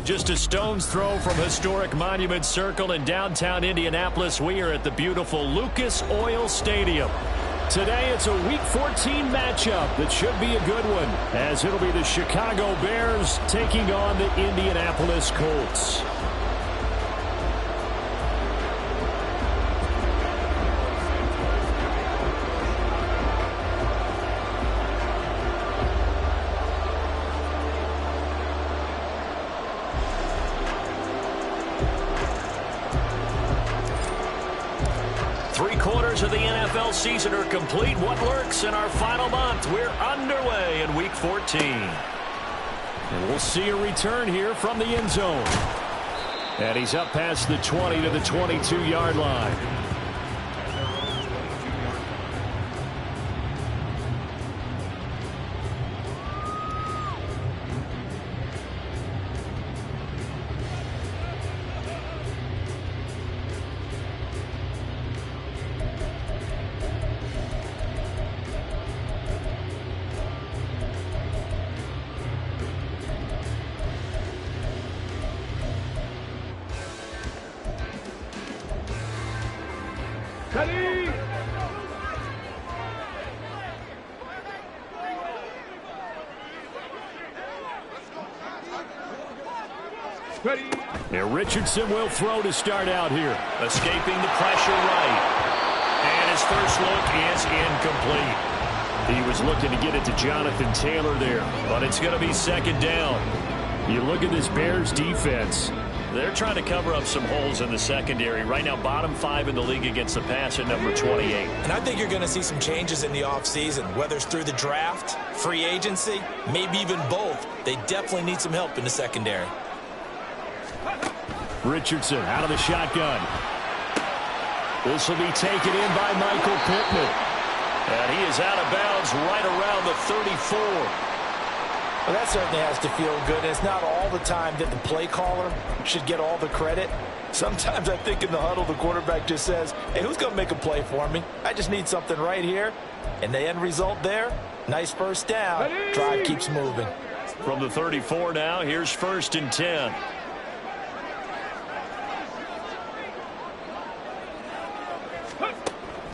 Just a stone's throw from historic Monument Circle in downtown Indianapolis. We are at the beautiful Lucas Oil Stadium. Today it's a Week 14 matchup that should be a good one, as it'll be the Chicago Bears taking on the Indianapolis Colts. Of the NFL season are complete. What lurks in our final month? We're underway in Week 14. And we'll see a return here from the end zone. And he's up past the 20 to the 22-yard line. Now Richardson will throw to start out here. Escaping the pressure right. And his first look is incomplete. He was looking to get it to Jonathan Taylor there, but it's going to be second down. You look at this Bears defense. They're trying to cover up some holes in the secondary. Right now, bottom 5 in the league against the pass at number 28. And I think you're going to see some changes in the offseason, whether it's through the draft, free agency, maybe even both. They definitely need some help in the secondary. Richardson out of the shotgun. This will be taken in by Michael Pittman. And he is out of bounds right around the 34. Well, that certainly has to feel good. And it's not all the time that the play caller should get all the credit. Sometimes I think in the huddle, the quarterback just says, hey, who's going to make a play for me? I just need something right here. And the end result there, nice first down. Drive keeps moving. From the 34 now, here's 1st and 10.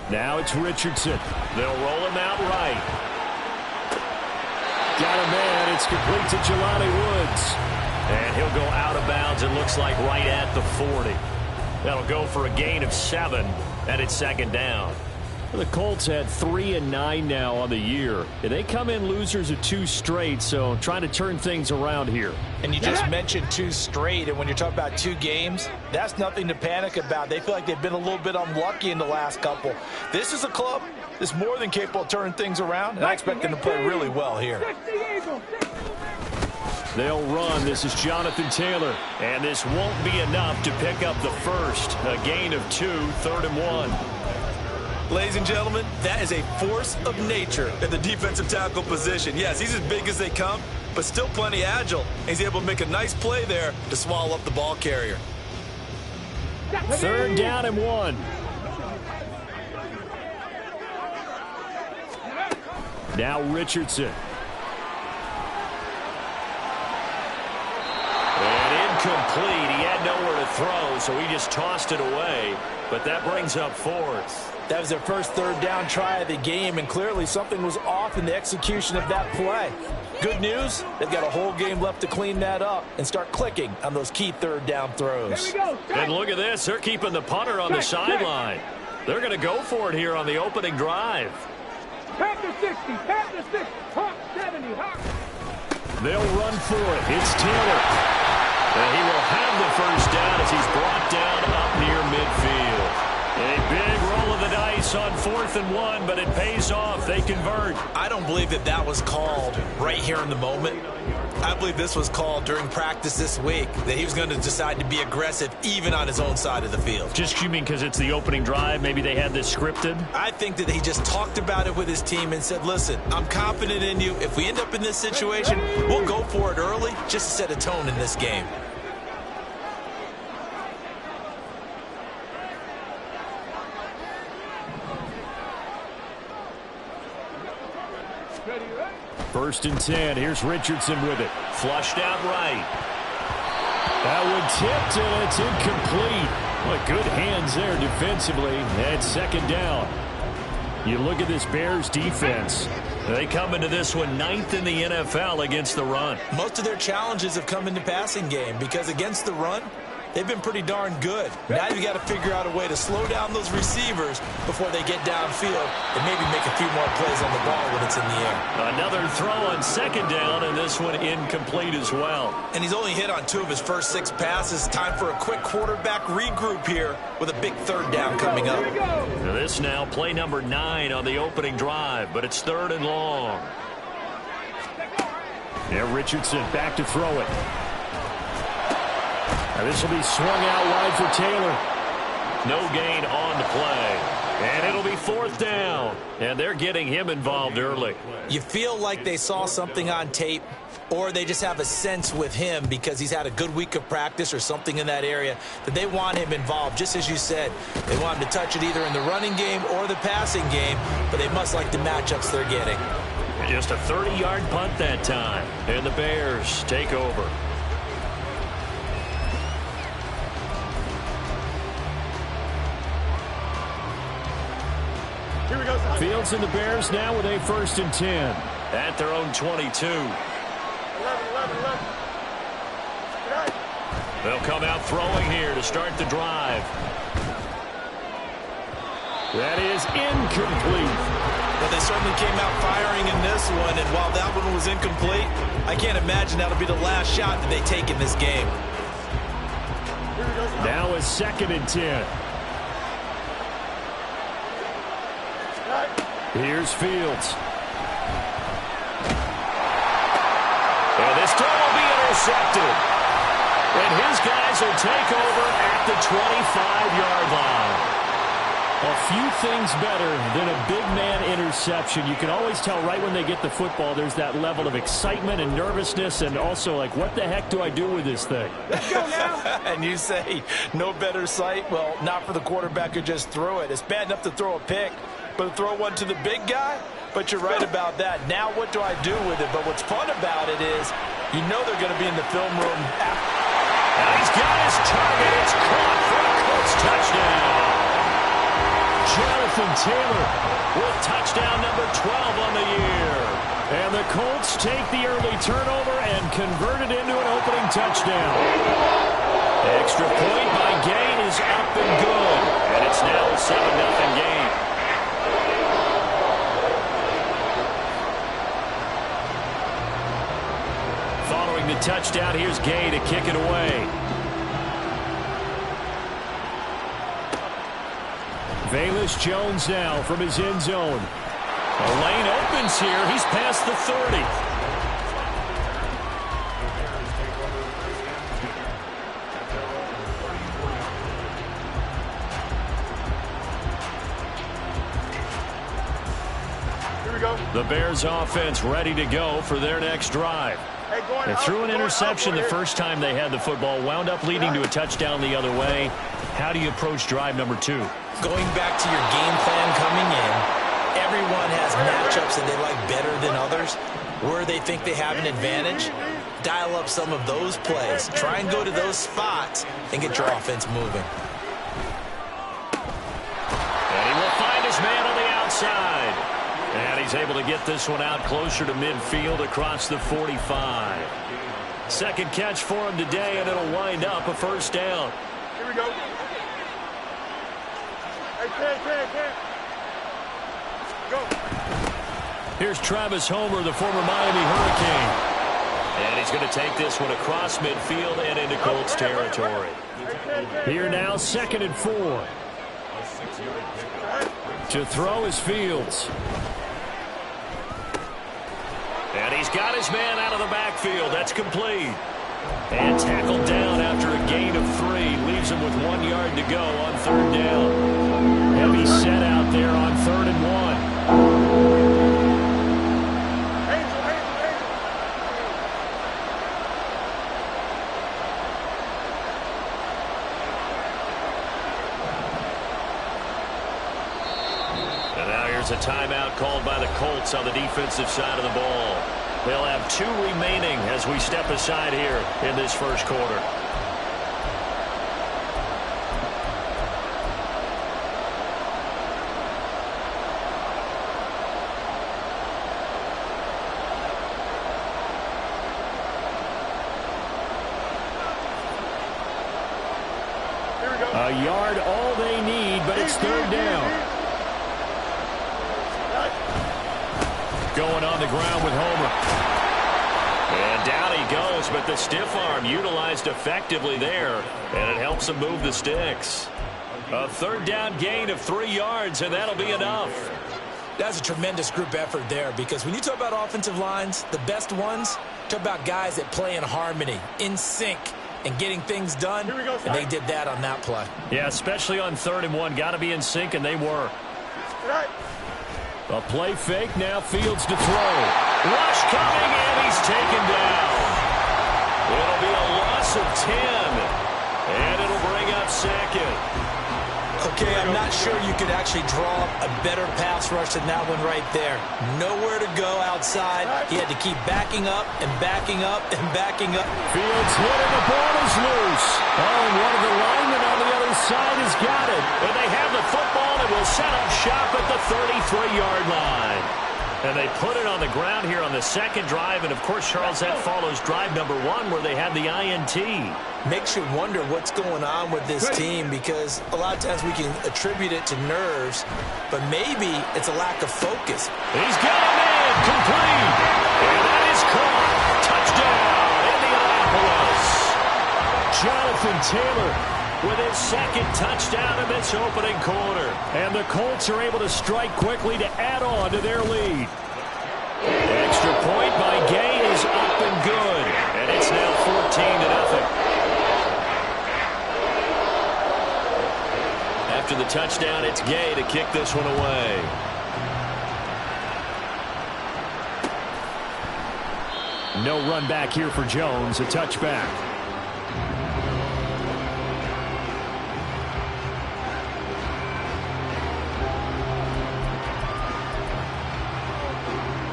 Now it's Richardson. They'll roll him out right. Got a man. It's complete to Jelani Woods. And he'll go out of bounds, it looks like, right at the 40. That'll go for a gain of 7, and it's second down. The Colts had 3-9 now on the year. They come in losers of 2 straight, so trying to turn things around here. And you just mentioned 2 straight, and when you're talking about 2 games, that's nothing to panic about. They feel like they've been a little bit unlucky in the last couple. This is a club that's more than capable of turning things around, and I expect them to play really well here. They'll run. This is Jonathan Taylor, and this won't be enough to pick up the first. A gain of 2, 3rd and 1. Ladies and gentlemen, that is a force of nature at the defensive tackle position. Yes, he's as big as they come, but still plenty agile. He's able to make a nice play there to swallow up the ball carrier. 3rd down and 1. Now Richardson. And incomplete. He had nowhere to throw, so he just tossed it away. But that brings up 4th. That was their first 3rd down try of the game, and clearly something was off in the execution of that play. Good news, they've got a whole game left to clean that up and start clicking on those key 3rd down throws. And look at this. They're keeping the punter on the sideline. They're going to go for it here on the opening drive. Pack the 60, pack the 60, hawk 70, hawk. They'll run for it. It's Taylor. And he will have the first down as he's brought down up near midfield. A big roll of the dice on 4th and 1, but it pays off. They convert. I don't believe that that was called right here in the moment. I believe this was called during practice this week, that he was going to decide to be aggressive even on his own side of the field. Just, you mean because it's the opening drive? Maybe they had this scripted? I think that he just talked about it with his team and said, listen, I'm confident in you. If we end up in this situation, we'll go for it early just to set a tone in this game. First and 10. Here's Richardson with it. Flushed out right. That one tipped, and it's incomplete. Well, good hands there defensively. And second down. You look at this Bears defense. They come into this one 9th in the NFL against the run. Most of their challenges have come in the passing game because against the run, they've been pretty darn good. Now you got to figure out a way to slow down those receivers before they get downfield and maybe make a few more plays on the ball when it's in the air. Another throw on second down, and this one incomplete as well. And he's only hit on 2 of his first 6 passes. Time for a quick quarterback regroup here with a big third down coming up. Now this now play number 9 on the opening drive, but it's 3rd and long. Yeah, Richardson back to throw it. Now this will be swung out wide for Taylor. No gain on the play. And it'll be 4th down. And they're getting him involved early. You feel like they saw something on tape, or they just have a sense with him because he's had a good week of practice or something in that area that they want him involved. Just as you said, they want him to touch it either in the running game or the passing game, but they must like the matchups they're getting. Just a 30-yard punt that time. And the Bears take over. Fields and the Bears now with a 1st and 10 at their own 22. 11. They'll come out throwing here to start the drive. That is incomplete. Well, they certainly came out firing in this one, and while that one was incomplete, I can't imagine that'll be the last shot that they take in this game. Now a 2nd and 10. Here's Fields. And this throw will be intercepted. And his guys will take over at the 25-yard line. A few things better than a big man interception. You can always tell right when they get the football, there's that level of excitement and nervousness, and also like, what the heck do I do with this thing? Let's go now. And you say, no better sight? Well, not for the quarterback who just threw it. It's bad enough to throw a pick, but to throw one to the big guy? But you're right about that. Now what do I do with it? But what's fun about it is you know they're going to be in the film room after. And he's got his target. It's caught for a Colts touchdown. Jonathan Taylor with touchdown number 12 on the year. And the Colts take the early turnover and convert it into an opening touchdown. Extra point by Gay is up and good. And it's now a 7-0 game. Following the touchdown, here's Gay to kick it away. Velus Jones now from his end zone. The lane opens here. He's past the 30. Here we go. The Bears offense ready to go for their next drive. They threw an interception the first time they had the football, wound up leading to a touchdown the other way. How do you approach drive number 2? Going back to your game plan coming in, everyone has matchups that they like better than others. Where they think they have an advantage, dial up some of those plays. Try and go to those spots and get your offense moving. And he will find his man on the outside. And he's able to get this one out closer to midfield across the 45. Second catch for him today, and it'll wind up a 1st down. Here we go. Hey, go. Here's Travis Homer, the former Miami Hurricane. And he's going to take this one across midfield and into Colts territory. Here now, 2nd and 4. To throw is Fields. And he's got his man out of the backfield. That's complete. And tackled down after a gain of 3. Leaves him with 1 yard to go on 3rd down. Heavy set out there on 3rd and 1. And now here's a timeout called by the Colts on the defensive side of the ball. They'll have 2 remaining as we step aside here in this 1st quarter. A yard all they need, but it's third down. Going on the ground with Homer. And down he goes, but the stiff arm utilized effectively there, and it helps him move the sticks. A third down gain of 3 yards, and that'll be enough. That's a tremendous group effort there, because when you talk about offensive lines, the best ones, talk about guys that play in harmony, in sync, and getting things done, and they did that on that play. Yeah, especially on 3rd and 1. Got to be in sync, and they were. A play fake, now Fields to throw. Rush coming, and he's taken down. It'll be a loss of 10, and it'll bring up second. Okay, I'm not sure you could actually draw a better pass rush than that one right there. Nowhere to go outside. He had to keep backing up and backing up and backing up. Fields hit and the ball is loose. Oh, and one of the linemen on the other side has got it. And they have the football and will set up shop at the 33-yard line. And they put it on the ground here on the second drive. And, of course, Charles, that follows drive number 1 where they had the INT. Makes you wonder what's going on with this team, because a lot of times we can attribute it to nerves, but maybe it's a lack of focus. He's got a man complete. And that is caught. Touchdown, Indianapolis. Jonathan Taylor with his second touchdown in this opening quarter. And the Colts are able to strike quickly to add on to their lead. Extra point by Gay is up and good. And it's now 14-0. After the touchdown, it's Gay to kick this one away. No run back here for Jones, a touchback.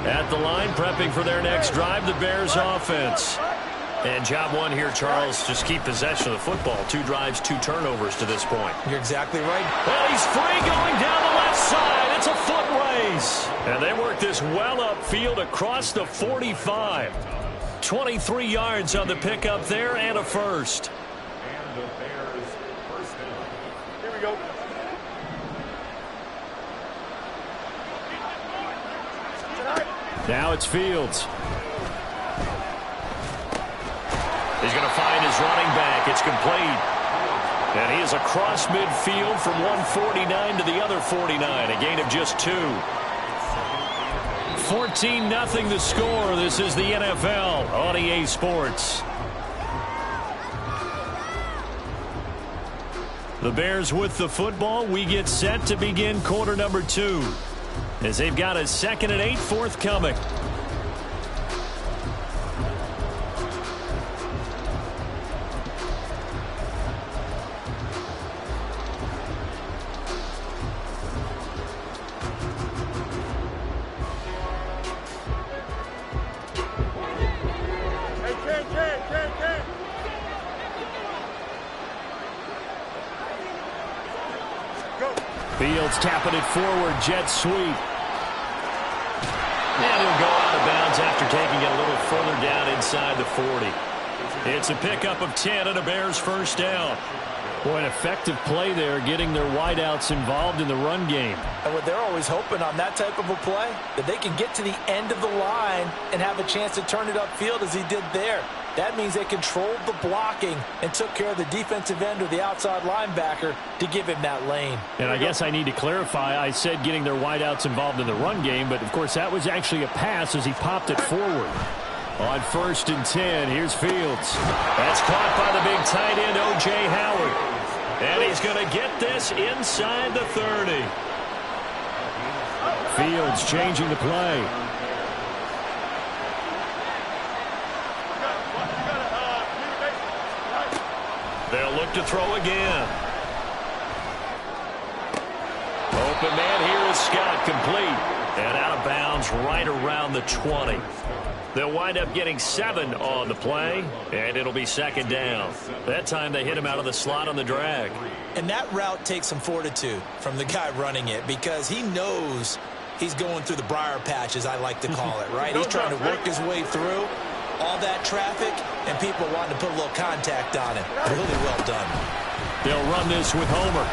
At the line, prepping for their next drive, the Bears offense. And job 1 here, Charles, just keep possession of the football. 2 drives, 2 turnovers to this point. You're exactly right. Well, he's free going down the left side. It's a foot race. And they work this well upfield across the 45. 23 yards on the pickup there and a first. And the Bears first down. Here we go. Now it's Fields. He's going to find his running back. It's complete. And he is across midfield from 149 to the other 49. A gain of just 2. 14-0 the score. This is the NFL on EA Sports. The Bears with the football. We get set to begin quarter number 2. As they've got a 2nd and 8 forthcoming. Fields tapping it forward, jet sweep. And he'll go out of bounds after taking it a little further down inside the 40. It's a pickup of 10 and a Bears first down. Boy, an effective play there, getting their wideouts involved in the run game. And what they're always hoping on that type of a play, that they can get to the end of the line and have a chance to turn it upfield as he did there. That means they controlled the blocking and took care of the defensive end or the outside linebacker to give him that lane. And I guess I need to clarify, I said getting their wideouts involved in the run game, but of course that was actually a pass as he popped it forward. On 1st and 10, here's Fields. That's caught by the big tight end, O.J. Howard. And he's going to get this inside the 30. Fields changing the play. They'll look to throw again. Open man here is Scott, complete. And out of bounds right around the 20. They'll wind up getting 7 on the play, and it'll be 2nd down. That time they hit him out of the slot on the drag. And that route takes some fortitude from the guy running it, because he knows he's going through the briar patch, as I like to call it, right? He's trying to work his way through all that traffic, and people wanting to put a little contact on it. Really well done. They'll run this with Homer.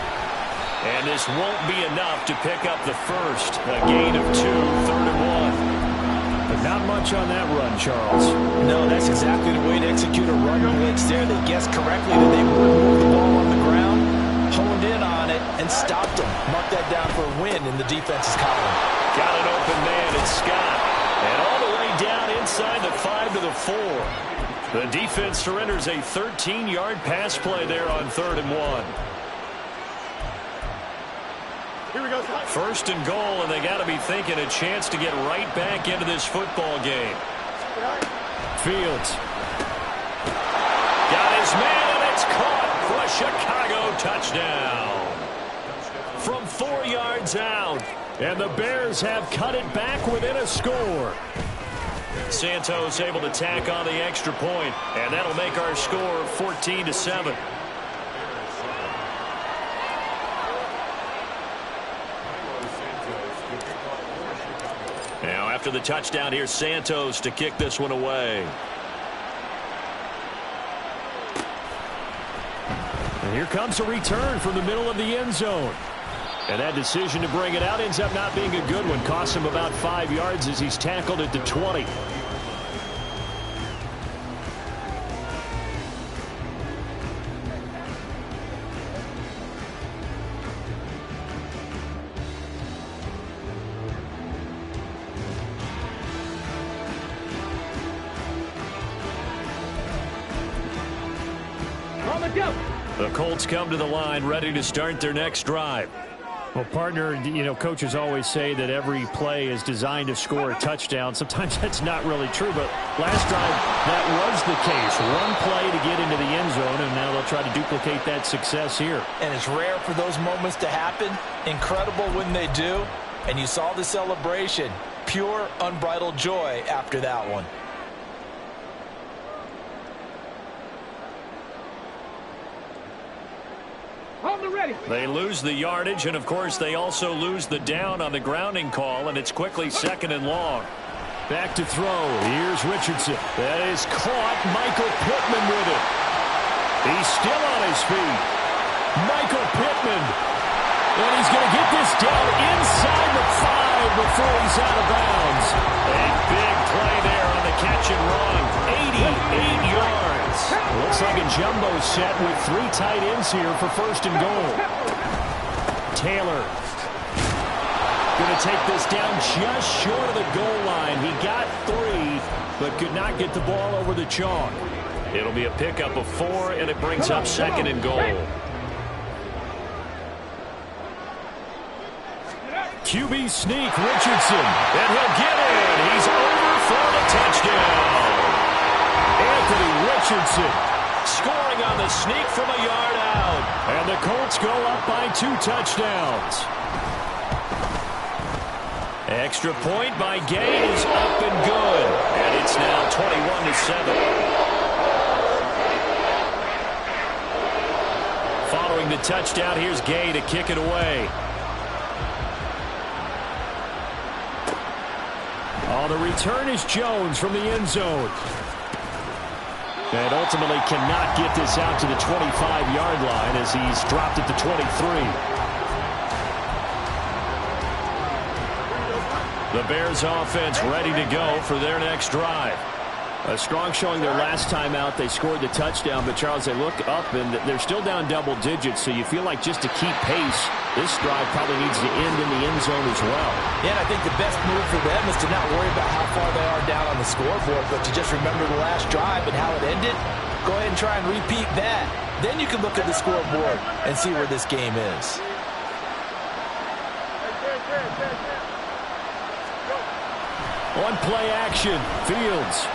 And this won't be enough to pick up the first. A gain of 2, 3rd and 1. But not much on that run, Charles. No, that's exactly the way to execute a run blitz there. They guessed correctly that they would move the ball on the ground, honed in on it, and stopped them. Mark that down for a win in the defense's column. Got an open man, it's Scott. And all the way down inside the 5 to the 4. The defense surrenders a 13-yard pass play there on 3rd and 1. Here we go. 1st and goal, and they got to be thinking a chance to get right back into this football game. Fields. Got his man, and it's caught for a Chicago touchdown. From 4 yards out, and the Bears have cut it back within a score. Santos able to tack on the extra point, and that'll make our score 14-7. Now, after the touchdown, here's Santos to kick this one away. And here comes a return from the middle of the end zone. And that decision to bring it out ends up not being a good one. Costs him about 5 yards as he's tackled at the 20. The Colts come to the line ready to start their next drive. Well, partner, you know, coaches always say that every play is designed to score a touchdown. Sometimes that's not really true, but last drive, that was the case. One play to get into the end zone, and now they'll try to duplicate that success here. And it's rare for those moments to happen. Incredible when they do. And you saw the celebration. Pure, unbridled joy after that one. They lose the yardage, and of course they also lose the down on the grounding call, and it's quickly 2nd and long. Back to throw. Here's Richardson. That is caught. Michael Pittman with it. He's still on his feet. Michael Pittman. And he's going to get this down inside the 5 before he's out of bounds. A big play there on the catch and run. 88 yards. Looks like a jumbo set with 3 tight ends here for 1st and goal. Taylor going to take this down just short of the goal line. He got 3, but could not get the ball over the chalk. It'll be a pickup of 4, and it brings up 2nd and goal. QB sneak, Richardson. And he'll get in. He's over for the touchdown. Anthony Richardson scoring on the sneak from a yard out. And the Colts go up by 2 touchdowns. Extra point by Gay is up and good. And it's now 21-7. Following the touchdown, here's Gay to kick it away. On the return is Jones from the end zone. And ultimately cannot get this out to the 25-yard line as he's dropped at the 23. The Bears offense ready to go for their next drive. A strong showing their last time out. They scored the touchdown, but Charles, they look up and they're still down double digits, so you feel like just to keep pace, this drive probably needs to end in the end zone as well. Yeah, and I think the best move for them is to not worry about how far they are down on the scoreboard, but to just remember the last drive and how it ended. Go ahead and try and repeat that. Then you can look at the scoreboard and see where this game is. On play action, Fields.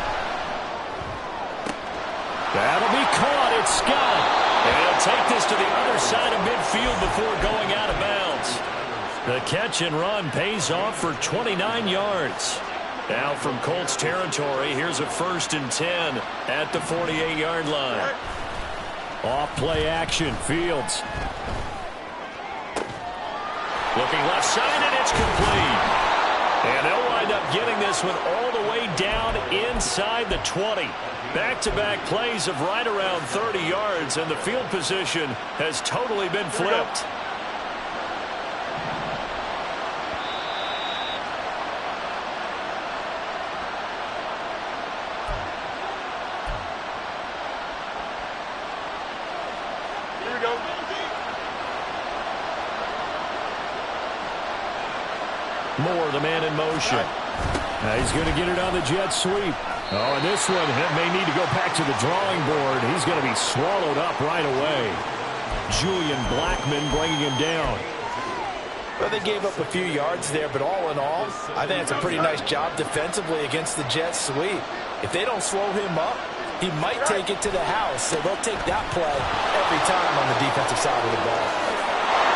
That'll be caught. It's Scott. And he'll take this to the other side of midfield before going out of bounds. The catch and run pays off for 29 yards. Now from Colts territory, here's a 1st and 10 at the 48-yard line. Off play action, Fields. Looking left side, and it's complete. And they'll wind up getting this one all the way down inside the 20. Back-to-back plays of right around 30 yards, and the field position has totally been flipped. Here we go. Moore, the man in motion. Now he's going to get it on the jet sweep. Oh, and this one may need to go back to the drawing board. He's going to be swallowed up right away. Julian Blackmon bringing him down. Well, they gave up a few yards there, but all in all, I think it's a pretty nice job defensively against the jet sweep. If they don't slow him up, he might take it to the house, so they'll take that play every time on the defensive side of the ball.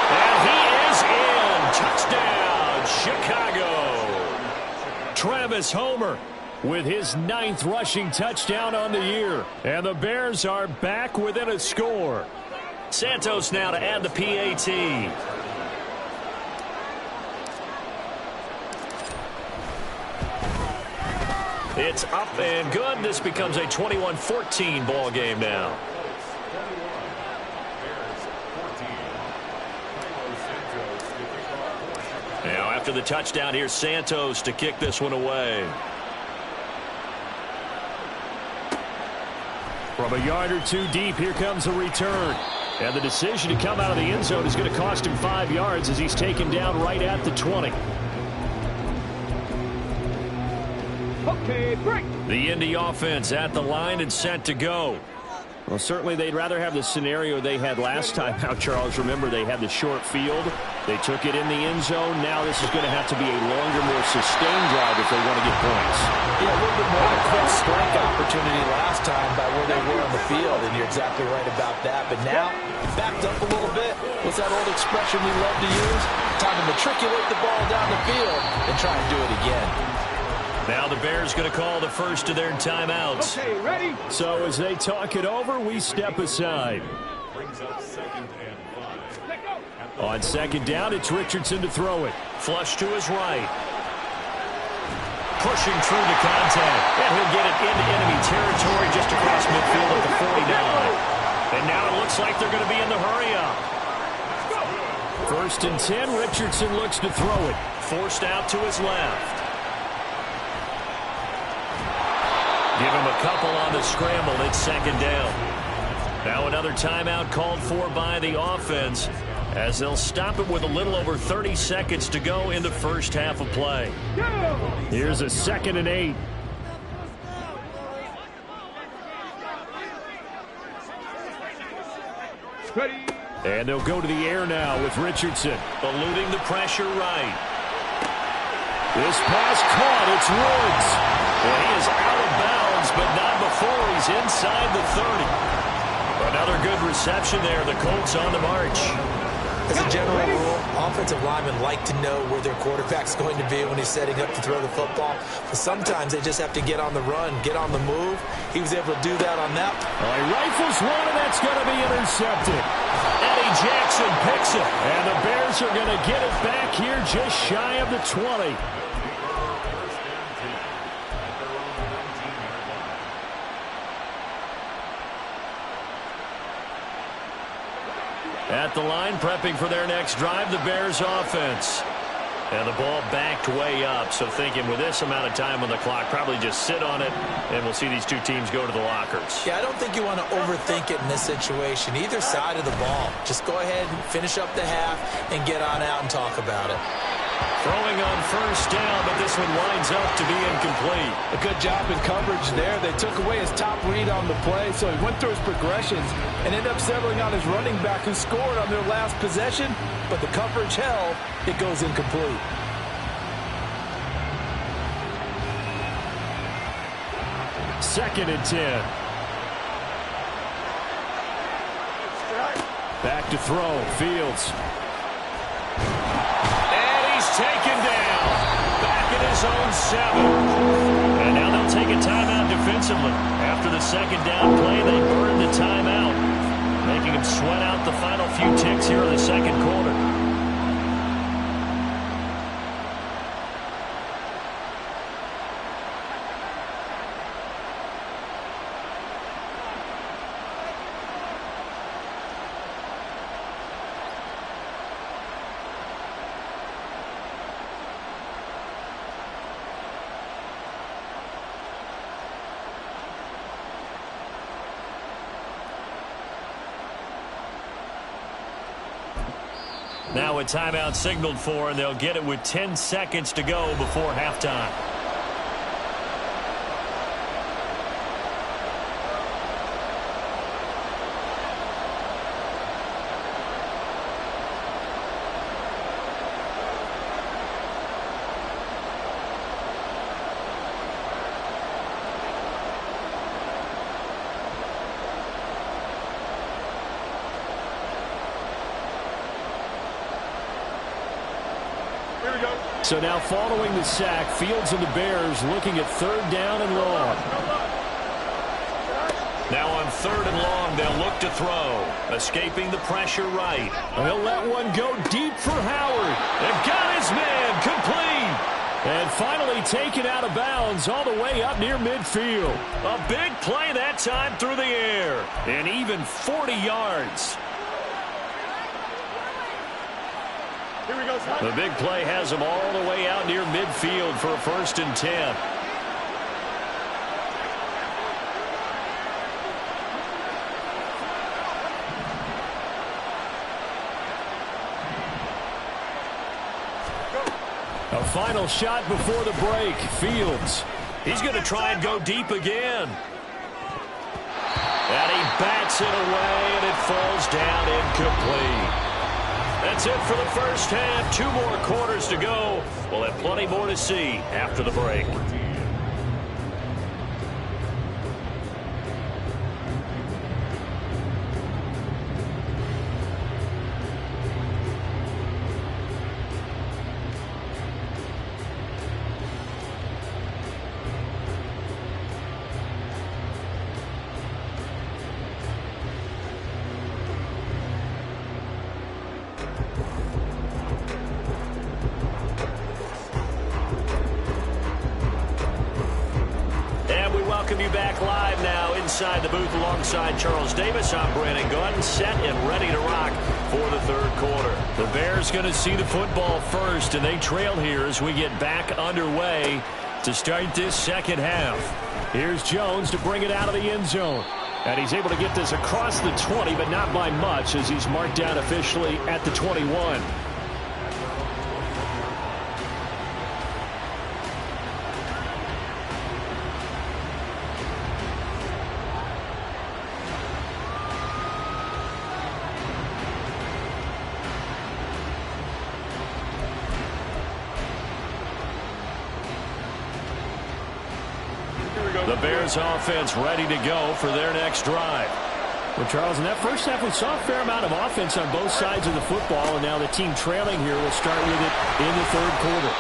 And he is in. Touchdown, Chicago. Travis Homer with his 9th rushing touchdown on the year. And the Bears are back within a score. Santos now to add the PAT. It's up and good. This becomes a 21-14 ball game now. Now after the touchdown, here's Santos to kick this one away. From a yard or two deep, here comes a return. And the decision to come out of the end zone is going to cost him 5 yards as he's taken down right at the 20. Okay, break. The Indy offense at the line and set to go. Well, certainly they'd rather have the scenario they had last time out, Charles. Remember, they had the short field. They took it in the end zone. Now this is going to have to be a longer, more sustained drive if they want to get points. Yeah, a little bit more of a quick strike opportunity last time by where they were on the field, and you're exactly right about that. But now, backed up a little bit. What's that old expression we love to use? Time to matriculate the ball down the field and try and do it again. Now the Bears going to call the first of their timeouts. Okay, ready? So as they talk it over, we step aside. On second down, it's Richardson to throw it. Flush to his right. Pushing through the contact. And he'll get it into enemy territory just across midfield at the 49. And now it looks like they're going to be in the hurry-up. 1st and 10, Richardson looks to throw it. Forced out to his left. Give him a couple on the scramble. It's second down. Now another timeout called for by the offense as they'll stop it with a little over 30 seconds to go in the first half of play. Here's a 2nd and 8. Ready? And they'll go to the air now with Richardson. Eluding the pressure right. This pass caught. It's Woods. Well, he is out of bounds, but not before he's inside the 30. Another good reception there. The Colts on the march. As a general rule, offensive linemen like to know where their quarterback's going to be when he's setting up to throw the football. But sometimes they just have to get on the run, get on the move. He was able to do that on that. He rifles one, and that's going to be intercepted. Eddie Jackson picks it. And the Bears are going to get it back here just shy of the 20. At the line, prepping for their next drive, the Bears offense. And the ball backed way up, so thinking with this amount of time on the clock, probably just sit on it, and we'll see these two teams go to the lockers. Yeah, I don't think you want to overthink it in this situation. Either side of the ball. Just go ahead and finish up the half and get on out and talk about it. Throwing on first down, but this one winds up to be incomplete. A good job in coverage there. They took away his top read on the play, so he went through his progressions and ended up settling on his running back who scored on their last possession, but the coverage held. It goes incomplete. Second and 10. Back to throw. Fields. Taken down. Back in his own 7. And now they'll take a timeout defensively. After the second down play, they burn the timeout, making him sweat out the final few ticks here in the second quarter. Now a timeout signaled for, and they'll get it with 10 seconds to go before halftime. So now following the sack, Fields and the Bears looking at 3rd down and long. Now on 3rd and long, they'll look to throw. Escaping the pressure right. He'll let one go deep for Howard. They've got his man complete. And finally taken out of bounds all the way up near midfield. A big play that time through the air. And even 40 yards. The big play has him all the way out near midfield for a 1st and 10. A final shot before the break. Fields. He's going to try and go deep again. And he bats it away, and it falls down incomplete. That's it for the first half. 2 more quarters to go. We'll have plenty more to see after the break. You back live now inside the booth alongside Charles Davis. I'm Brandon Gunn, set and ready to rock for the 3rd quarter. The Bears going to see the football first, and they trail here as we get back underway to start this 2nd half. Here's Jones to bring it out of the end zone. And he's able to get this across the 20, but not by much as he's marked down officially at the 21. The Bears offense ready to go for their next drive. Well, Charles, in that first half, we saw a fair amount of offense on both sides of the football, and now the team trailing here will start with it in the 3rd quarter.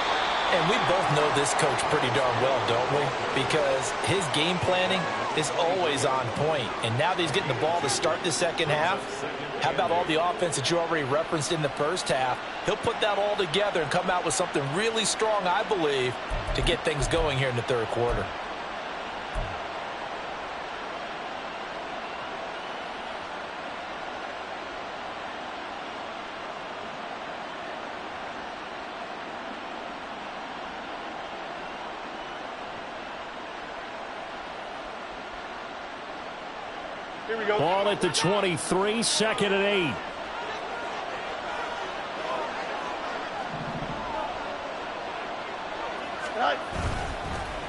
And we both know this coach pretty darn well, don't we? Because his game planning is always on point. And now that he's getting the ball to start the 2nd half, how about all the offense that you already referenced in the first half? He'll put that all together and come out with something really strong, I believe, to get things going here in the 3rd quarter. Ball at the 23, 2nd and 8.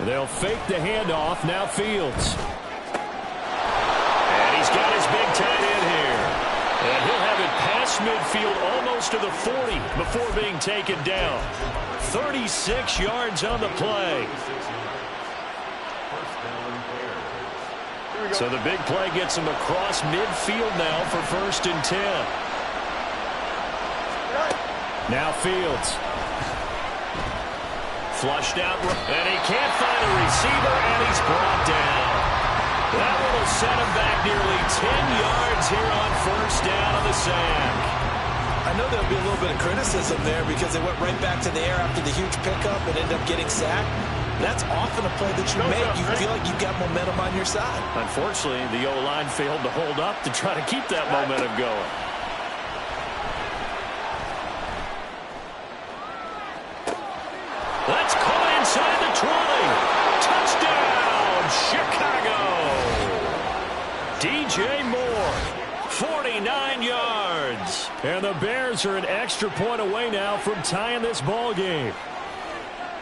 They'll fake the handoff. Now Fields. And he's got his big tight end here. And he'll have it past midfield almost to the 40 before being taken down. 36 yards on the play. So the big play gets him across midfield now for 1st and 10. Now Fields. Flushed out, and he can't find a receiver, and he's brought down. That one will set him back nearly 10 yards here on 1st down on the sack. I know there'll be a little bit of criticism there because they went right back to the air after the huge pickup and ended up getting sacked. That's often a play that you make. You feel like you've got momentum on your side. Unfortunately, the O-line failed to hold up to try to keep that momentum going. That's caught inside the 20. Touchdown, Chicago. DJ Moore. 49 yards. And the Bears are an extra point away now from tying this ball game.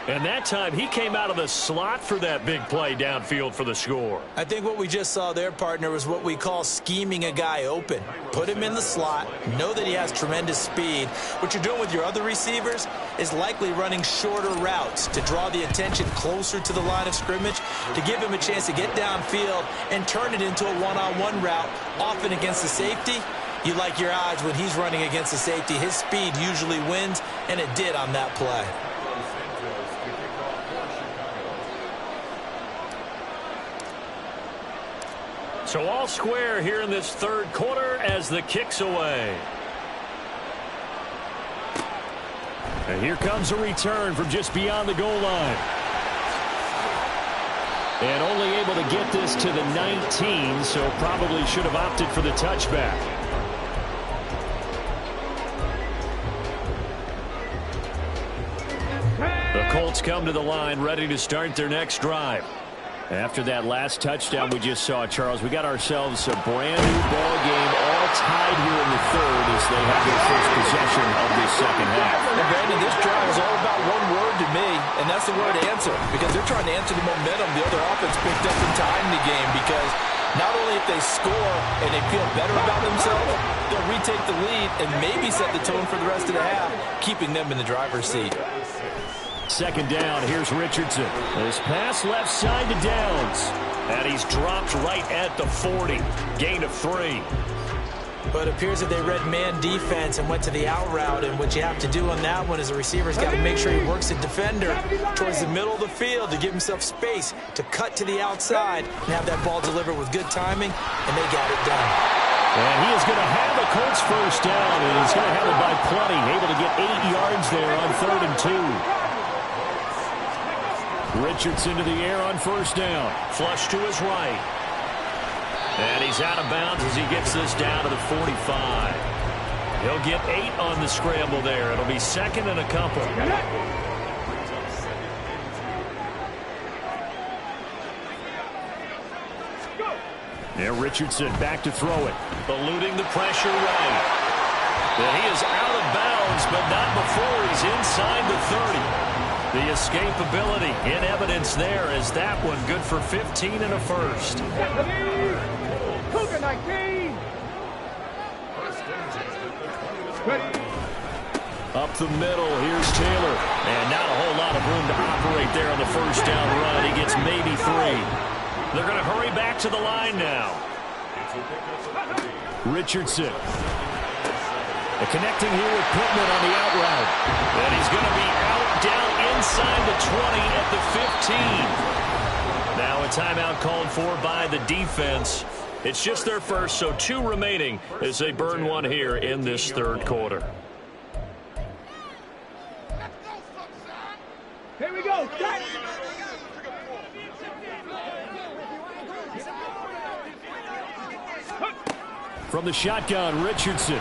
And that time he came out of the slot for that big play downfield for the score. I think what we just saw there, partner, was what we call scheming a guy open. Put him in the slot, know that he has tremendous speed. What you're doing with your other receivers is likely running shorter routes to draw the attention closer to the line of scrimmage, to give him a chance to get downfield and turn it into a one-on-one route, often against the safety. You like your odds when he's running against the safety. His speed usually wins, and it did on that play. So all square here in this third quarter as the kick's away. And here comes a return from just beyond the goal line. And only able to get this to the 19, so probably should have opted for the touchback. The Colts come to the line ready to start their next drive. After that last touchdown we just saw, Charles, we got ourselves a brand new ball game, all tied here in the third as they have their first possession of this second half. And Brandon, this drive is all about one word to me, and that's the word answer, because they're trying to answer the momentum the other offense picked up in time in the game, because not only if they score and they feel better about themselves, they'll retake the lead and maybe set the tone for the rest of the half, keeping them in the driver's seat. Second down, here's Richardson. This pass left side to Downs. And he's dropped right at the 40. Gain of 3. But it appears that they read man defense and went to the out route, and what you have to do on that one is the receiver's got to make sure he works a defender towards the middle of the field to give himself space to cut to the outside and have that ball delivered with good timing, and they got it done. And he is going to have the Colts first down, and he's going to have it by plenty, able to get 8 yards there on 3rd and 2. Richardson to the air on first down. Flush to his right. And he's out of bounds as he gets this down to the 45. He'll get 8 on the scramble there. It'll be second and a couple. Now Richardson back to throw it. Eluding the pressure right. And he is out of bounds, but not before he's inside the 30. The escapability in evidence there as that one good for 15 and a first. Cougar 19. Up the middle, here's Taylor. And not a whole lot of room to operate there on the first down run. He gets maybe 3. They're going to hurry back to the line now. Richardson. Connecting here with Pittman on the out route. And he's going to be out down inside the 20 at the 15. Now a timeout called for by the defense. It's just their first, so 2 remaining as they burn one here in this third quarter. Here we go. Set. From the shotgun, Richardson.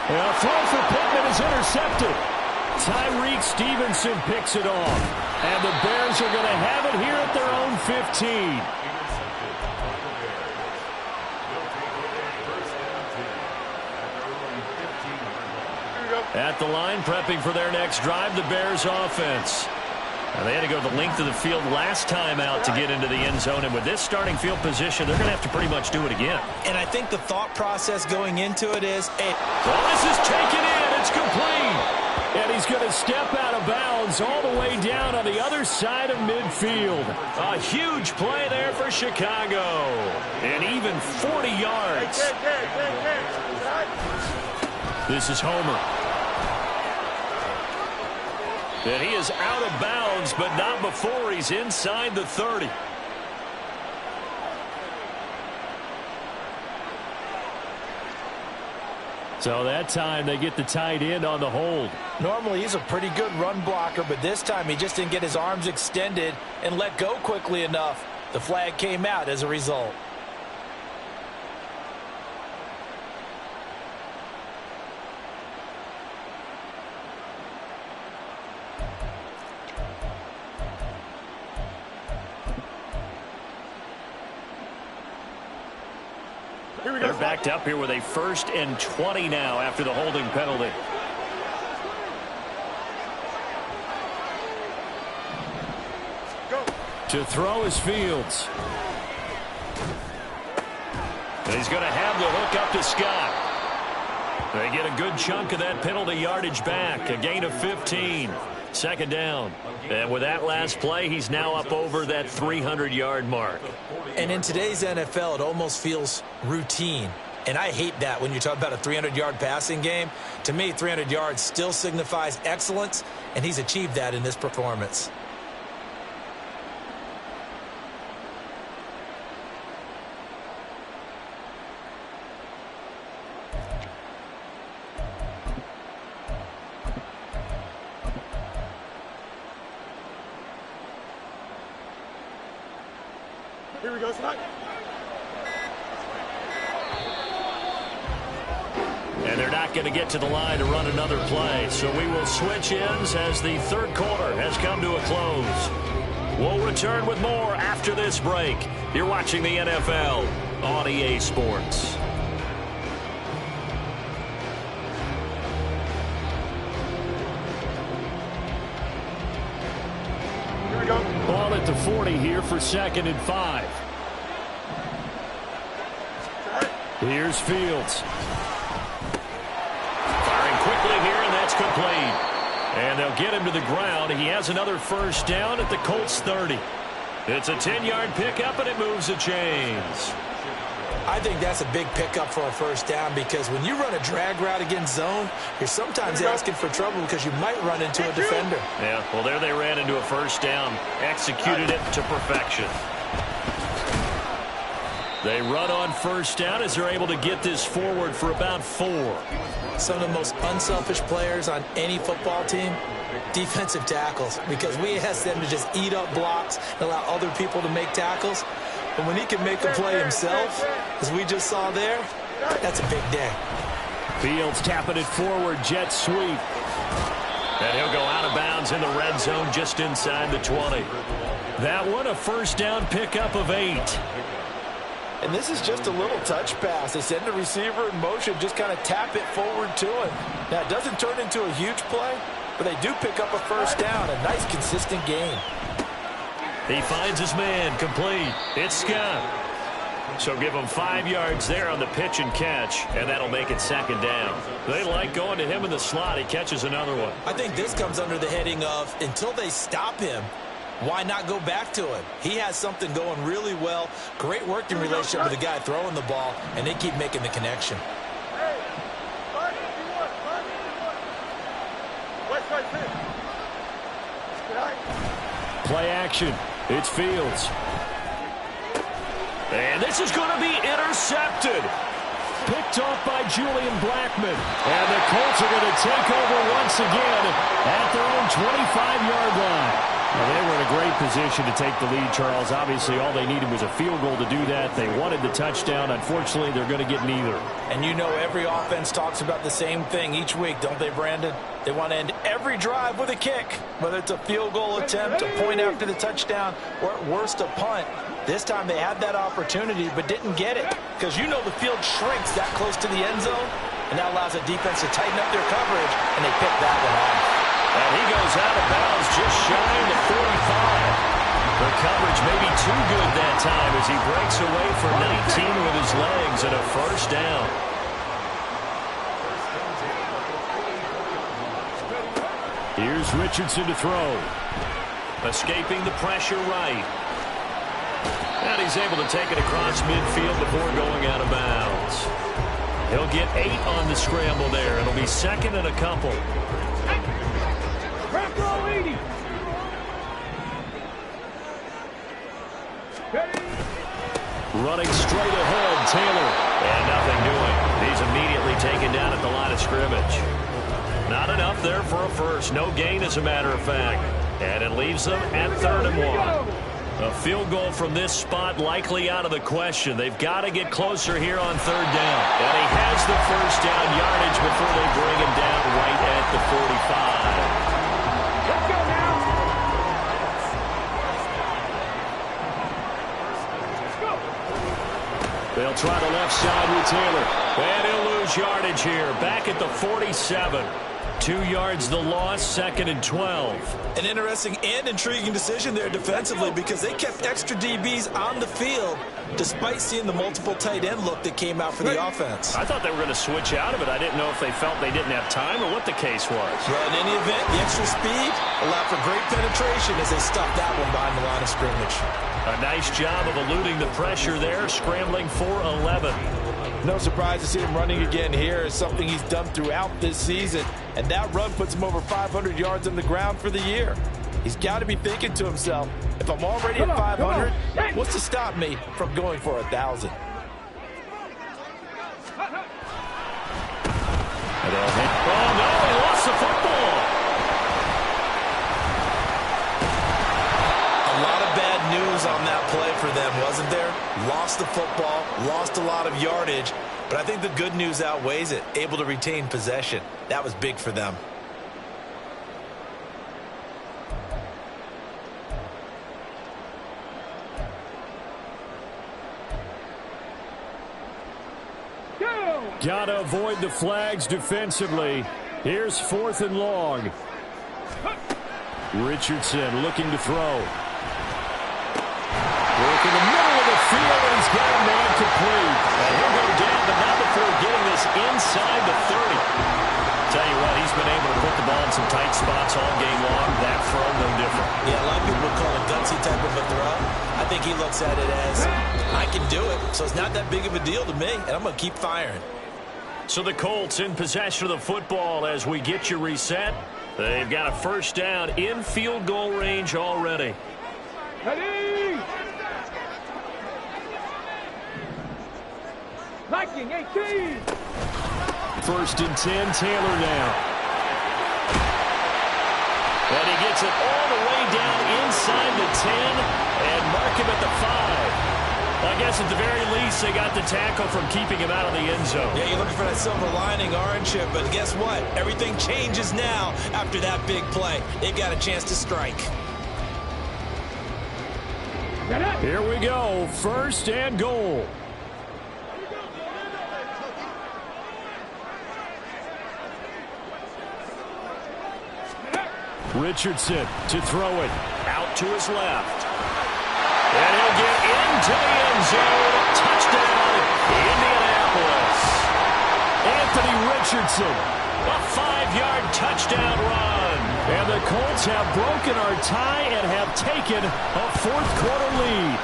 And a throw for Pittman is intercepted. Tyreek Stevenson picks it off. And the Bears are going to have it here at their own 15. At the line, prepping for their next drive, the Bears offense. Now, they had to go the length of the field last time out to get into the end zone, and with this starting field position, they're going to have to pretty much do it again. And I think the thought process going into it is, hey, well, this is taken in. It's complete. And he's going to step out of bounds all the way down on the other side of midfield. A huge play there for Chicago. And even 40 yards. This is Homer. And he is out of bounds, but not before he's inside the 30. So that time they get the tight end on the hold. Normally he's a pretty good run blocker, but this time he just didn't get his arms extended and let go quickly enough. The flag came out as a result. Here we go. backed up here with a 1st and 20 now after the holding penalty. To throw is Fields. And he's going to have the hook up to Scott. They get a good chunk of that penalty yardage back. A gain of 15. 2nd down. And with that last play, he's now up over that 300-yard mark. And in today's NFL, it almost feels routine. And I hate that when you talk about a 300-yard passing game. To me, 300 yards still signifies excellence, and he's achieved that in this performance. Here we go, Scott. And they're not going to get to the line to run another play. So we will switch ends as the 3rd quarter has come to a close. We'll return with more after this break. You're watching the NFL on EA Sports. Here we go. Ball at the 40 here for 2nd and 5. Here's Fields. Firing quickly here, and that's complete. And they'll get him to the ground. He has another 1st down at the Colts 30. It's a 10-yard pickup, and it moves the chains. I think that's a big pickup for a 1st down because when you run a drag route against zone, you're sometimes asking for trouble because you might run into a defender. Yeah, well, there they ran into a 1st down. Executed it to perfection. They run on 1st down as they're able to get this forward for about 4. Some of the most unselfish players on any football team, defensive tackles, because we ask them to just eat up blocks and allow other people to make tackles. But when he can make a play himself, as we just saw there, that's a big day. Fields tapping it forward, jet sweep. And he'll go out of bounds in the red zone just inside the 20. That one a 1st down pickup of 8. And this is just a little touch pass. They send the receiver in motion, just kind of tap it forward to him. Now, it doesn't turn into a huge play, but they do pick up a 1st down. A nice, consistent gain. He finds his man, complete. It's Scott. So give him 5 yards there on the pitch and catch, and that'll make it 2nd down. They like going to him in the slot. He catches another one. I think this comes under the heading of until they stop him, why not go back to him? He has something going really well. Great working relationship with the guy throwing the ball, and they keep making the connection. Play action. It's Fields. And this is going to be intercepted. Picked off by Julian Blackman. And the Colts are going to take over once again at their own 25-yard line. Well, they were in a great position to take the lead, Charles. Obviously, all they needed was a field goal to do that. They wanted the touchdown. Unfortunately, they're going to get neither. And you know every offense talks about the same thing each week, don't they, Brandon? They want to end every drive with a kick, whether it's a field goal attempt, a point after the touchdown, or at worst, a punt. This time they had that opportunity but didn't get it because you know the field shrinks that close to the end zone, and that allows the defense to tighten up their coverage, and they pick that one off. And he goes out of bounds just shy of the 45. The coverage may be too good that time as he breaks away for 19 with his legs and a 1st down. Here's Richardson to throw. Escaping the pressure right. And he's able to take it across midfield before going out of bounds. He'll get 8 on the scramble there. It'll be 2nd and a couple. Running straight ahead, Taylor. And nothing doing. He's immediately taken down at the line of scrimmage. Not enough there for a first. No gain, as a matter of fact. And it leaves them at 3rd and 1. A field goal from this spot likely out of the question. They've got to get closer here on 3rd down. And he has the 1st down yardage before they bring him down right at the 45. Let's go now. Let's go. They'll try the left side with Taylor. And he'll lose yardage here. Back at the 47. 2 yards the loss, 2nd and 12. An interesting and intriguing decision there defensively because they kept extra DBs on the field despite seeing the multiple tight end look that came out for the offense. I thought they were going to switch out of it. I didn't know if they felt they didn't have time or what the case was. Well, in any event, the extra speed allowed for great penetration as they stuffed that one behind the line of scrimmage. A nice job of eluding the pressure there, scrambling for 11. No surprise to see him running again here. It's something he's done throughout this season. And that run puts him over 500 yards on the ground for the year. He's got to be thinking to himself, if I'm already at 500, what's to stop me from going for 1,000? Oh, no, he lost the football. A lot of bad news on that play for them, wasn't there? Lost the football, lost a lot of yardage, but I think the good news outweighs it. Able to retain possession. That was big for them. Gotta avoid the flags defensively. Here's 4th and long. Richardson looking to throw. Work in the middle of the field, and he's got a man complete. And he'll go down, but not before getting this inside the 30. Tell you what, he's been able to put the ball in some tight spots all game long. That throw, no different. Yeah, a lot of people would call it gutsy type of a throw. I think he looks at it as, I can do it, so it's not that big of a deal to me, and I'm going to keep firing. So the Colts in possession of the football as we get you reset. They've got a first down in field goal range already. Ready? Liking 18. 1st and 10, Taylor now. And he gets it all the way down inside the 10 and mark him at the 5. I guess at the very least they got the tackle from keeping him out of the end zone. Yeah, you're looking for that silver lining, aren't you? But guess what? Everything changes now after that big play. They've got a chance to strike. Here we go, 1st and goal. Richardson to throw it. Out to his left. And he'll get into the end zone. Touchdown, Indianapolis. Anthony Richardson. A 5-yard touchdown run. And the Colts have broken our tie and have taken a 4th quarter lead.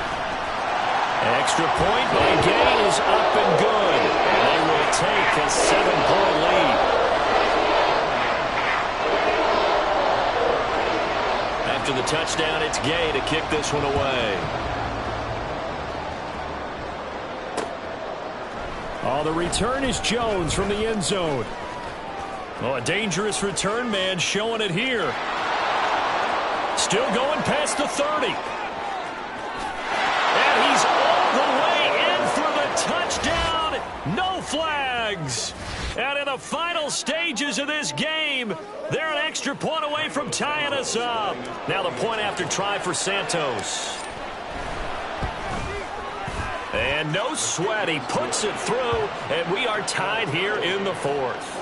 Extra point by Gay is up and good. And they will take a 7-point lead. After the touchdown, it's Gay to kick this one away. Oh, the return is Jones from the end zone. Oh, a dangerous return man showing it here. Still going past the 30. And he's all the way in for the touchdown. No flags. And in the final stages of this game, they're an extra point away from tying us up. Now the point after try for Santos. And no sweat. He puts it through, and we are tied here in the 4th.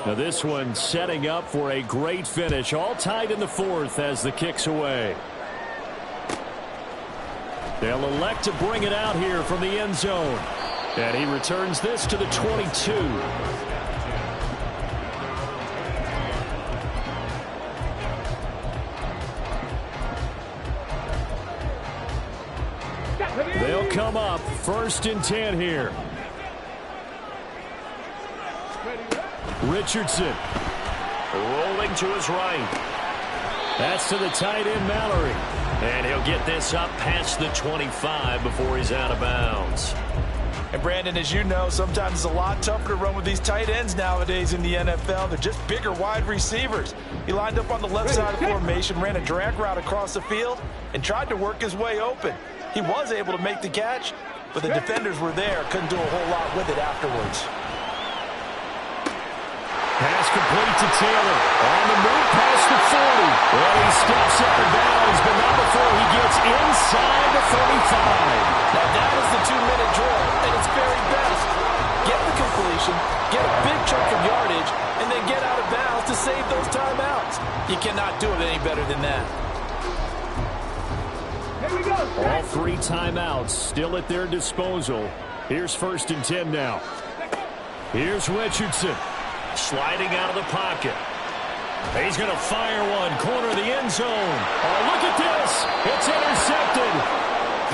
Now this one setting up for a great finish. All tied in the 4th as the kick's away. They'll elect to bring it out here from the end zone. And he returns this to the 22. They'll come up 1st and 10 here. Richardson. Rolling to his right. That's to the tight end, Mallory. And he'll get this up past the 25 before he's out of bounds. And Brandon, as you know, sometimes it's a lot tougher to run with these tight ends nowadays in the NFL. They're just bigger wide receivers. He lined up on the left side of the formation, ran a drag route across the field, and tried to work his way open. He was able to make the catch, but the defenders were there. Couldn't do a whole lot with it afterwards. Pass complete to Taylor. On the move past the 40. Well, he steps out of bounds, but not before he gets inside the 35. Now that is the 2-minute drill, and it's very best. Get the completion, get a big chunk of yardage, and then get out of bounds to save those timeouts. You cannot do it any better than that. Here we go. All 3 timeouts still at their disposal. Here's 1st and 10 now. Here's Richardson. Sliding out of the pocket. He's going to fire one. Corner of the end zone. Oh, look at this. It's intercepted.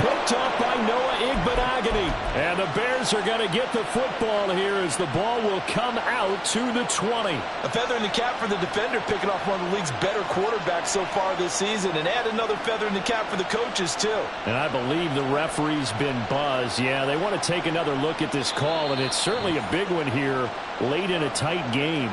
Picked up by Noah Igbenogany. And the Bears are going to get the football here as the ball will come out to the 20. A feather in the cap for the defender, picking off one of the league's better quarterbacks so far this season, and add another feather in the cap for the coaches, too. And I believe the referee's been buzzed. Yeah, they want to take another look at this call, and it's certainly a big one here late in a tight game.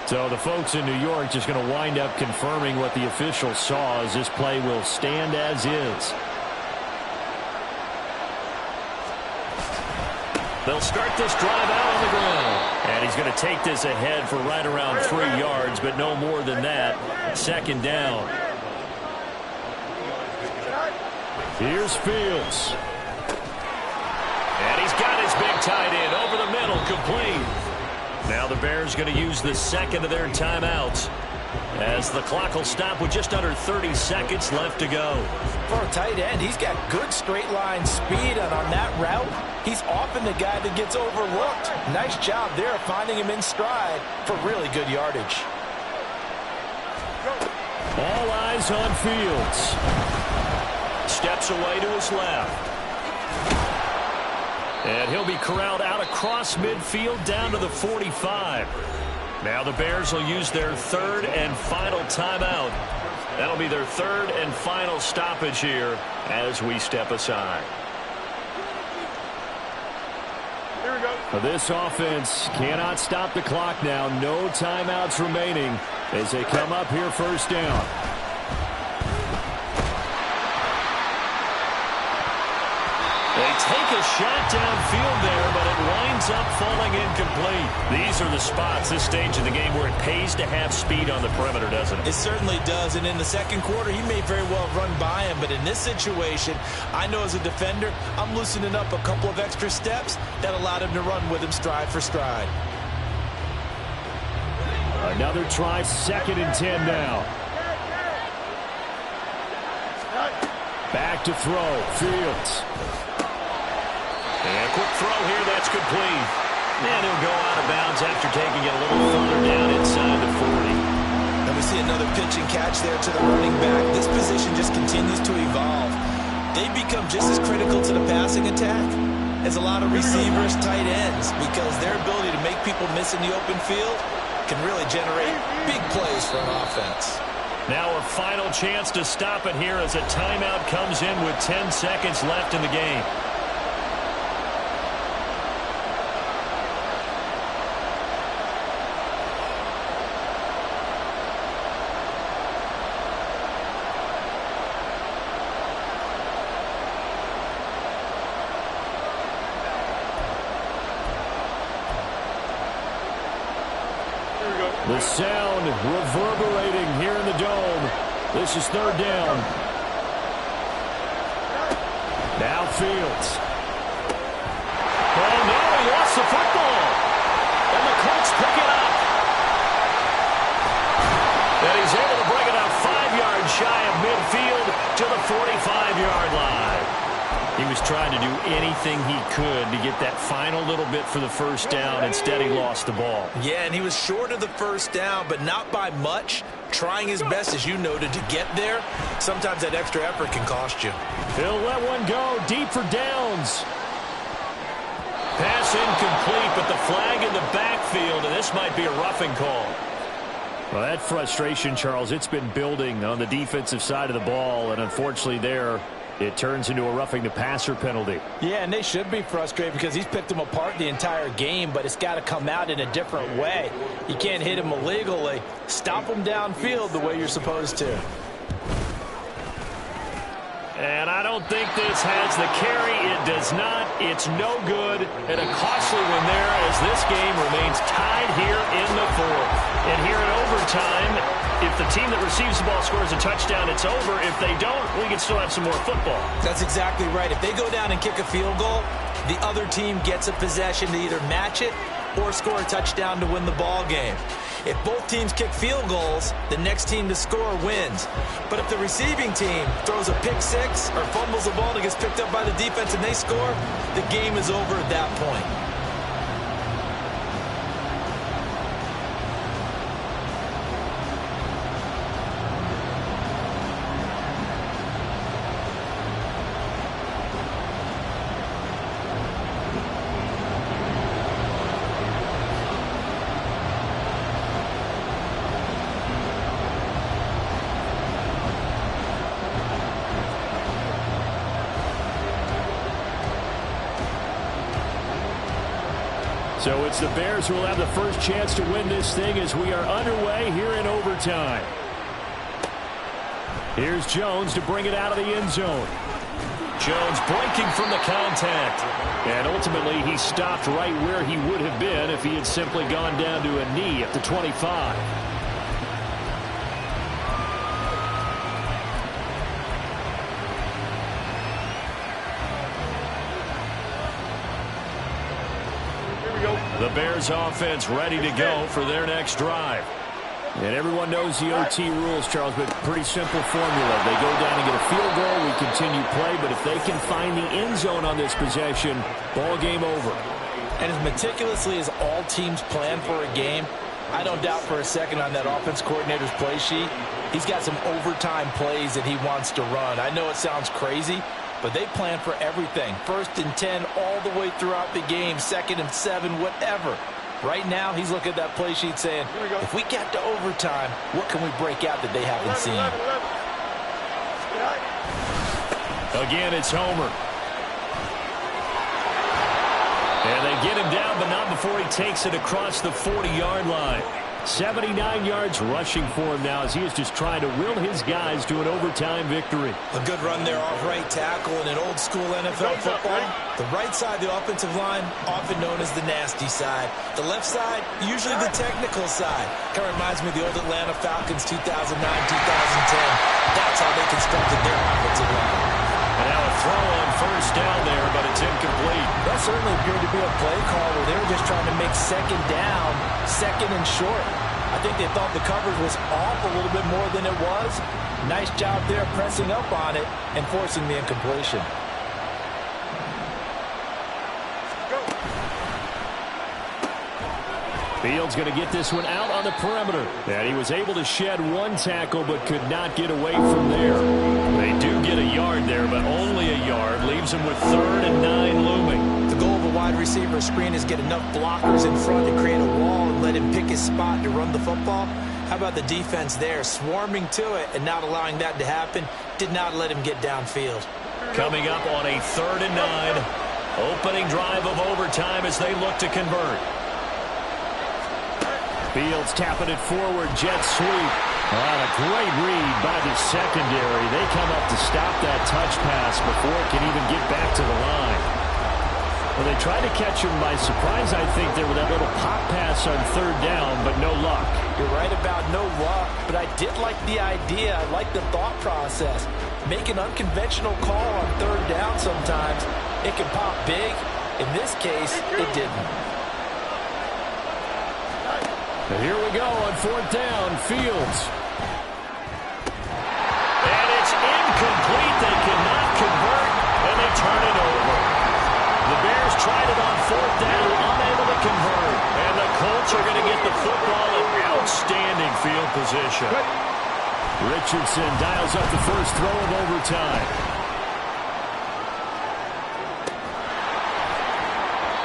So the folks in New York just going to wind up confirming what the official saw, as this play will stand as is. They'll start this drive out on the ground. And he's going to take this ahead for right around 3 yards, but no more than that. 2nd down. Here's Fields. And he's got his big tight end over the middle, complete. Now the Bears going to use the 2nd of their timeouts as the clock will stop with just under 30 seconds left to go. For a tight end, he's got good straight line speed, and on that route, he's often the guy that gets overlooked. Nice job there finding him in stride for really good yardage. All eyes on Fields. Steps away to his left. And he'll be corralled out across midfield down to the 45. Now the Bears will use their 3rd and final timeout. That'll be their 3rd and final stoppage here as we step aside. Here we go. This offense cannot stop the clock now. No timeouts remaining as they come up here 1st down. They take a shot downfield there, but it winds up falling incomplete. These are the spots, this stage of the game, where it pays to have speed on the perimeter, doesn't it? It certainly does, and in the 2nd quarter, he may very well have run by him, but in this situation, I know as a defender, I'm loosening up a couple of extra steps that allowed him to run with him stride for stride. Another try, 2nd and 10 now. Back to throw, Fields. And a quick throw here, that's complete. And he'll go out of bounds after taking it a little further down inside the 40. And we see another pitch and catch there to the running back. This position just continues to evolve. They become just as critical to the passing attack as a lot of receivers, tight ends, because their ability to make people miss in the open field can really generate big plays for an offense. Now a final chance to stop it here as a timeout comes in with 10 seconds left in the game. The sound reverberating here in the dome. This is 3rd down. Now Fields. Oh, no, he lost the football. And the Colts pick it up. And he's able to bring it up 5 yards shy of midfield to the 45-yard line. He was trying to do anything he could to get that final little bit for the 1st down. Instead, he lost the ball. Yeah, and he was short of the 1st down, but not by much. Trying his best, as you noted, to get there. Sometimes that extra effort can cost you. He'll let one go deep for downs. Pass incomplete, but the flag in the backfield, and this might be a roughing call. Well, that frustration, Charles, it's been building on the defensive side of the ball, and unfortunately there, it turns into a roughing the passer penalty. Yeah, and they should be frustrated because he's picked them apart the entire game, but it's got to come out in a different way. You can't hit him illegally. Stop him downfield the way you're supposed to. And I don't think this has the carry. It does not. It's no good. And a costly one there as this game remains tied here in the fourth. And here in overtime, if the team that receives the ball scores a touchdown, it's over. If they don't, we can still have some more football. That's exactly right. If they go down and kick a field goal, the other team gets a possession to either match it or score a touchdown to win the ball game. If both teams kick field goals, the next team to score wins. But if the receiving team throws a pick six or fumbles the ball and it gets picked up by the defense and they score, the game is over at that point. So it's the Bears who will have the first chance to win this thing as we are underway here in overtime. Here's Jones to bring it out of the end zone. Jones breaking from the contact. And ultimately he stopped right where he would have been if he had simply gone down to a knee at the 25. The Bears offense ready to go for their next drive. And everyone knows the OT rules, Charles, but pretty simple formula. They go down and get a field goal, we continue play, but if they can find the end zone on this possession, ball game over. And as meticulously as all teams plan for a game, I don't doubt for a second on that offense coordinator's play sheet, he's got some overtime plays that he wants to run. I know it sounds crazy, but they plan for everything. 1st and 10 all the way throughout the game, 2nd and 7, whatever. Right now, he's looking at that play sheet saying, if we get to overtime, what can we break out that they haven't seen? Again, it's Homer. And they get him down, but not before he takes it across the 40-yard line. 79 yards rushing for him now as he is just trying to will his guys to an overtime victory. A good run there off right tackle in an old-school NFL football. The right side of the offensive line, often known as the nasty side. The left side, usually the technical side. Kind of reminds me of the old Atlanta Falcons 2009-2010. That's how they constructed their offensive line. And now a throw on first down there, but it's incomplete. That certainly appeared to be a play call where they were just trying to make second down, 2nd and short. I think they thought the coverage was off a little bit more than it was. Nice job there pressing up on it and forcing the incompletion. Fields going to get this one out on the perimeter. And he was able to shed one tackle but could not get away from there. They do get a yard there, but only a yard. Leaves him with 3rd and 9 looming. The goal of a wide receiver screen is get enough blockers in front to create a wall and let him pick his spot to run the football. How about the defense there, swarming to it and not allowing that to happen? Did not let him get downfield. Coming up on a 3rd and 9. Opening drive of overtime as they look to convert. Fields tapping it forward, jet sweep. A great read by the secondary. They come up to stop that touch pass before it can even get back to the line. Well, they tried to catch him by surprise, I think, there with that little pop pass on 3rd down, but no luck. You're right about no luck, but I did like the idea. I like the thought process. Make an unconventional call on 3rd down sometimes. It can pop big. In this case, it didn't. And here we go on 4th down, Fields. And it's incomplete. They cannot convert, and they turn it over. The Bears tried it on 4th down, unable to convert. And the Colts are going to get the football in outstanding field position. Richardson dials up the first throw of overtime.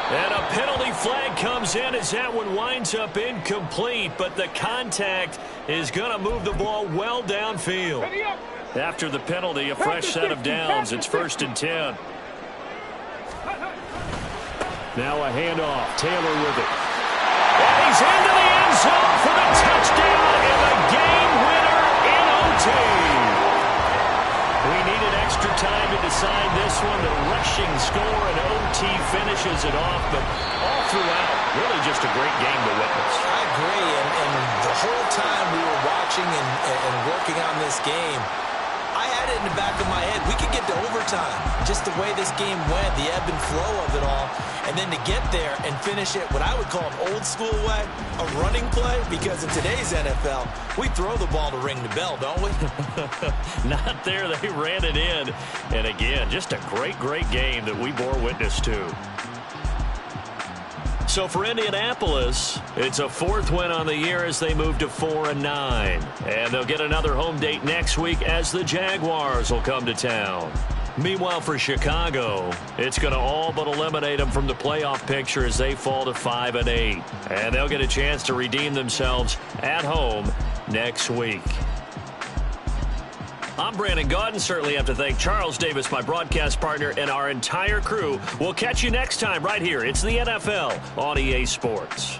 And a penalty flag comes in as that one winds up incomplete, but the contact is going to move the ball well downfield. After the penalty, a fresh set of downs. It's 1st and 10. Now a handoff. Taylor with it. And he's into the end zone for the touchdown and the game winner in OT. We needed extra extra time to decide this one. The rushing score and OT finishes it off, but all throughout, really just a great game to witness. I agree, and the whole time we were watching and working on this game, I had it in the back of my head. We could get to overtime. Just the way this game went, the ebb and flow of it all. And then to get there and finish it what I would call an old school way, a running play, because in today's NFL, we throw the ball to ring the bell, don't we? Not there. They ran it in. And again, just a great, great game that we bore witness to. So for Indianapolis, it's a 4th win on the year as they move to 4-9. And they'll get another home date next week as the Jaguars will come to town. Meanwhile, for Chicago, it's going to all but eliminate them from the playoff picture as they fall to 5-8. And they'll get a chance to redeem themselves at home next week. I'm Brandon Gaudin. Certainly have to thank Charles Davis, my broadcast partner, and our entire crew. We'll catch you next time right here. It's the NFL on EA Sports.